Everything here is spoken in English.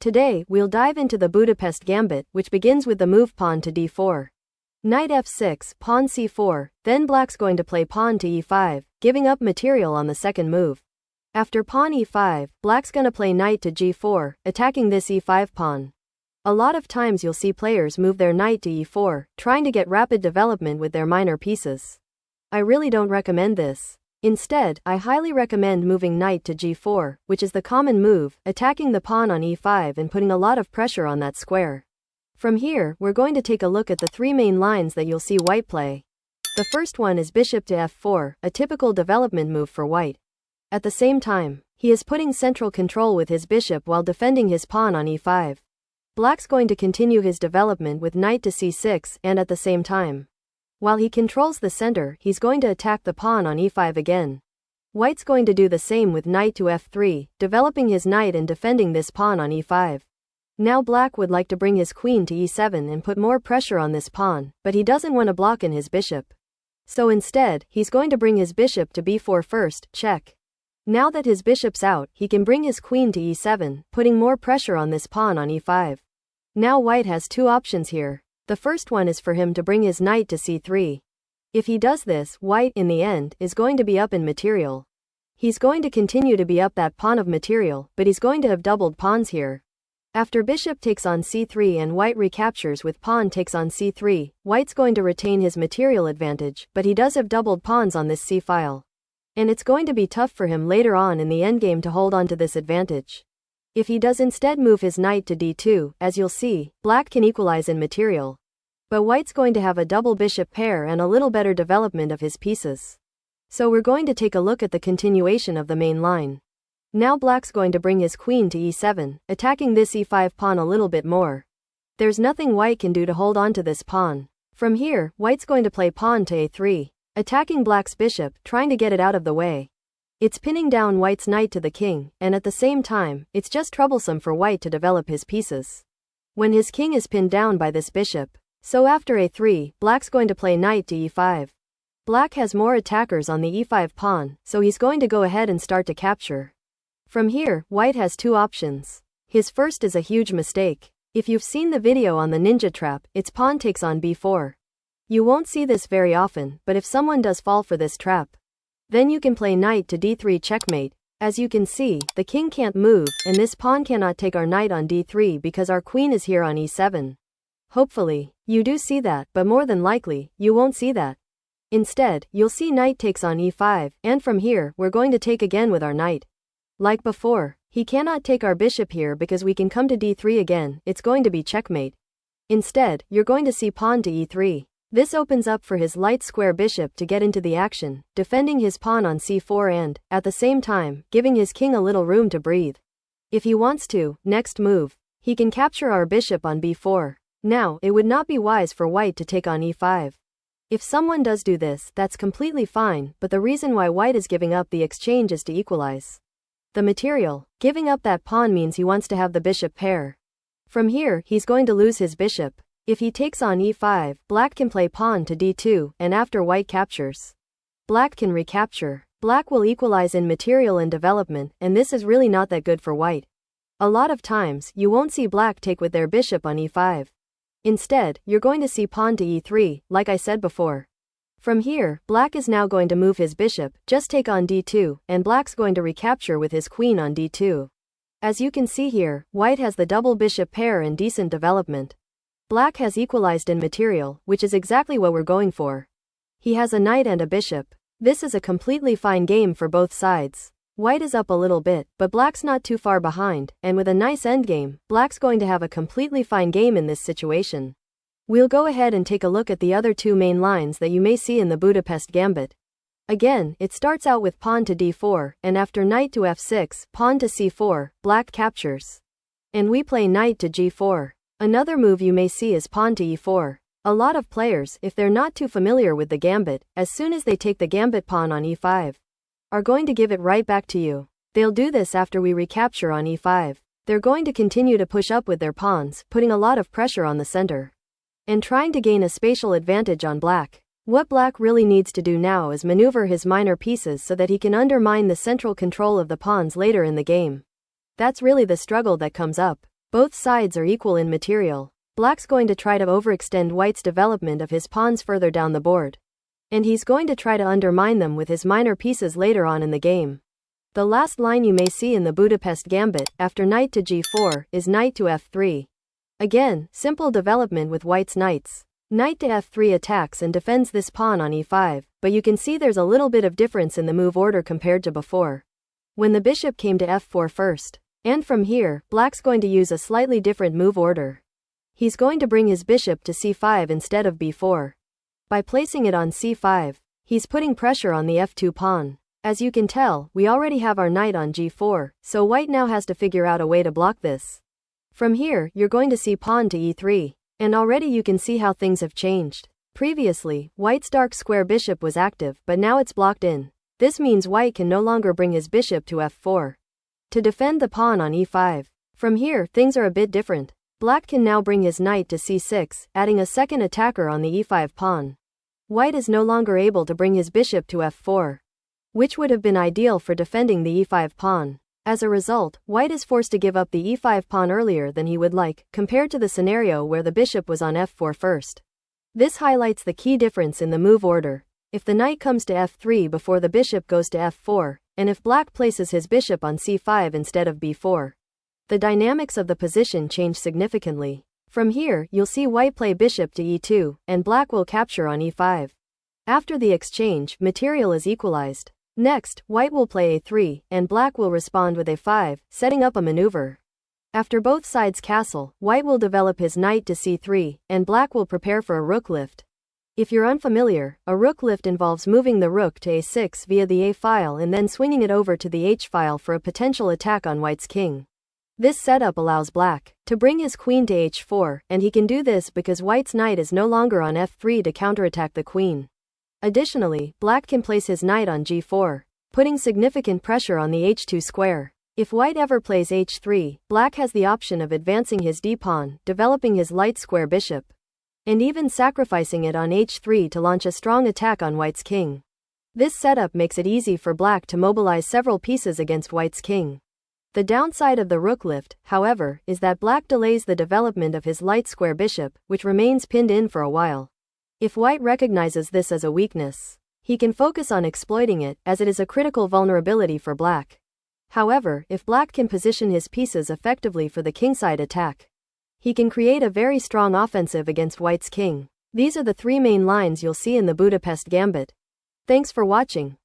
Today, we'll dive into the Budapest Gambit, which begins with the move pawn to d4. Knight f6, pawn c4, then black's going to play pawn to e5, giving up material on the second move. After pawn e5, black's gonna play knight to g4, attacking this e5 pawn. A lot of times you'll see players move their knight to e4, trying to get rapid development with their minor pieces. I really don't recommend this. Instead, I highly recommend moving knight to g4, which is the common move, attacking the pawn on e5 and putting a lot of pressure on that square. From here, we're going to take a look at the three main lines that you'll see white play. The first one is bishop to f4, a typical development move for white. At the same time, he is putting central control with his bishop while defending his pawn on e5. Black's going to continue his development with knight to c6 and at the same time, while he controls the center, he's going to attack the pawn on e5 again. White's going to do the same with knight to f3, developing his knight and defending this pawn on e5. Now black would like to bring his queen to e7 and put more pressure on this pawn, but he doesn't want to block in his bishop. So instead, he's going to bring his bishop to b4 first, check. Now that his bishop's out, he can bring his queen to e7, putting more pressure on this pawn on e5. Now white has two options here. The first one is for him to bring his knight to c3. If he does this, white, in the end, is going to be up in material. He's going to continue to be up that pawn of material, but he's going to have doubled pawns here. After bishop takes on c3 and white recaptures with pawn takes on c3, white's going to retain his material advantage, but he does have doubled pawns on this c-file. And it's going to be tough for him later on in the endgame to hold on to this advantage. If he does instead move his knight to d2, as you'll see, black can equalize in material. But white's going to have a double bishop pair and a little better development of his pieces. So we're going to take a look at the continuation of the main line. Now black's going to bring his queen to e7, attacking this e5 pawn a little bit more. There's nothing white can do to hold on to this pawn. From here, white's going to play pawn to a3, attacking black's bishop, trying to get it out of the way. It's pinning down white's knight to the king, and at the same time, it's just troublesome for white to develop his pieces when his king is pinned down by this bishop. So after a3, black's going to play knight to e5. Black has more attackers on the e5 pawn, so he's going to go ahead and start to capture. From here, white has two options. His first is a huge mistake. If you've seen the video on the ninja trap, its pawn takes on b4. You won't see this very often, but if someone does fall for this trap, then you can play knight to d3 checkmate. As you can see, the king can't move, and this pawn cannot take our knight on d3 because our queen is here on e7. Hopefully, you do see that, but more than likely, you won't see that. Instead, you'll see knight takes on e5, and from here, we're going to take again with our knight. Like before, he cannot take our bishop here because we can come to d3 again, it's going to be checkmate. Instead, you're going to see pawn to e3. This opens up for his light square bishop to get into the action, defending his pawn on c4 and, at the same time, giving his king a little room to breathe. If he wants to, next move, he can capture our bishop on b4. Now, it would not be wise for white to take on e5. If someone does do this, that's completely fine, but the reason why white is giving up the exchange is to equalize the material. Giving up that pawn means he wants to have the bishop pair. From here, he's going to lose his bishop. If he takes on e5, black can play pawn to d2, and after white captures, black can recapture. Black will equalize in material and development, and this is really not that good for white. A lot of times, you won't see black take with their bishop on e5. Instead, you're going to see pawn to e3, like I said before. From here, black is now going to move his bishop, just take on d2, and black's going to recapture with his queen on d2. As you can see here, white has the double bishop pair and decent development. Black has equalized in material, which is exactly what we're going for. He has a knight and a bishop. This is a completely fine game for both sides. White is up a little bit, but black's not too far behind, and with a nice endgame, black's going to have a completely fine game in this situation. We'll go ahead and take a look at the other two main lines that you may see in the Budapest Gambit. Again, it starts out with pawn to d4, and after knight to f6, pawn to c4, black captures. And we play knight to g4. Another move you may see is pawn to e4. A lot of players, if they're not too familiar with the gambit, as soon as they take the gambit pawn on e5, are going to give it right back to you. They'll do this after we recapture on e5. They're going to continue to push up with their pawns, putting a lot of pressure on the center, and trying to gain a spatial advantage on black. What black really needs to do now is maneuver his minor pieces so that he can undermine the central control of the pawns later in the game. That's really the struggle that comes up. Both sides are equal in material. Black's going to try to overextend white's development of his pawns further down the board. And he's going to try to undermine them with his minor pieces later on in the game. The last line you may see in the Budapest Gambit, after knight to g4, is knight to f3. Again, simple development with white's knights. Knight to f3 attacks and defends this pawn on e5, but you can see there's a little bit of difference in the move order compared to before, when the bishop came to f4 first. And from here, Black's going to use a slightly different move order. He's going to bring his bishop to c5 instead of b4. By placing it on c5, he's putting pressure on the f2 pawn. As you can tell, we already have our knight on g4, so white now has to figure out a way to block this. From here, you're going to see pawn to e3, and already you can see how things have changed. Previously, white's dark square bishop was active, but now it's blocked in. This means white can no longer bring his bishop to f4 to defend the pawn on e5. From here, things are a bit different. Black can now bring his knight to c6, adding a second attacker on the e5 pawn. White is no longer able to bring his bishop to f4, which would have been ideal for defending the e5 pawn. As a result, white is forced to give up the e5 pawn earlier than he would like, compared to the scenario where the bishop was on f4 first. This highlights the key difference in the move order. If the knight comes to f3 before the bishop goes to f4, and if black places his bishop on c5 instead of b4, the dynamics of the position change significantly. From here, you'll see white play bishop to e2, and black will capture on e5. After the exchange, material is equalized. Next, white will play a3, and black will respond with a5, setting up a maneuver. After both sides castle, white will develop his knight to c3, and black will prepare for a rook lift. If you're unfamiliar, a rook lift involves moving the rook to a6 via the a file and then swinging it over to the h file for a potential attack on white's king. This setup allows black to bring his queen to h4, and he can do this because white's knight is no longer on f3 to counterattack the queen. Additionally, black can place his knight on g4, putting significant pressure on the h2 square. If white ever plays h3, black has the option of advancing his d-pawn, developing his light square bishop, and even sacrificing it on h3 to launch a strong attack on white's king. This setup makes it easy for black to mobilize several pieces against white's king. The downside of the rook lift, however, is that black delays the development of his light square bishop, which remains pinned in for a while. If white recognizes this as a weakness, he can focus on exploiting it, as it is a critical vulnerability for black. However, if black can position his pieces effectively for the kingside attack, he can create a very strong offensive against white's king. These are the three main lines you'll see in the Budapest Gambit. Thanks for watching.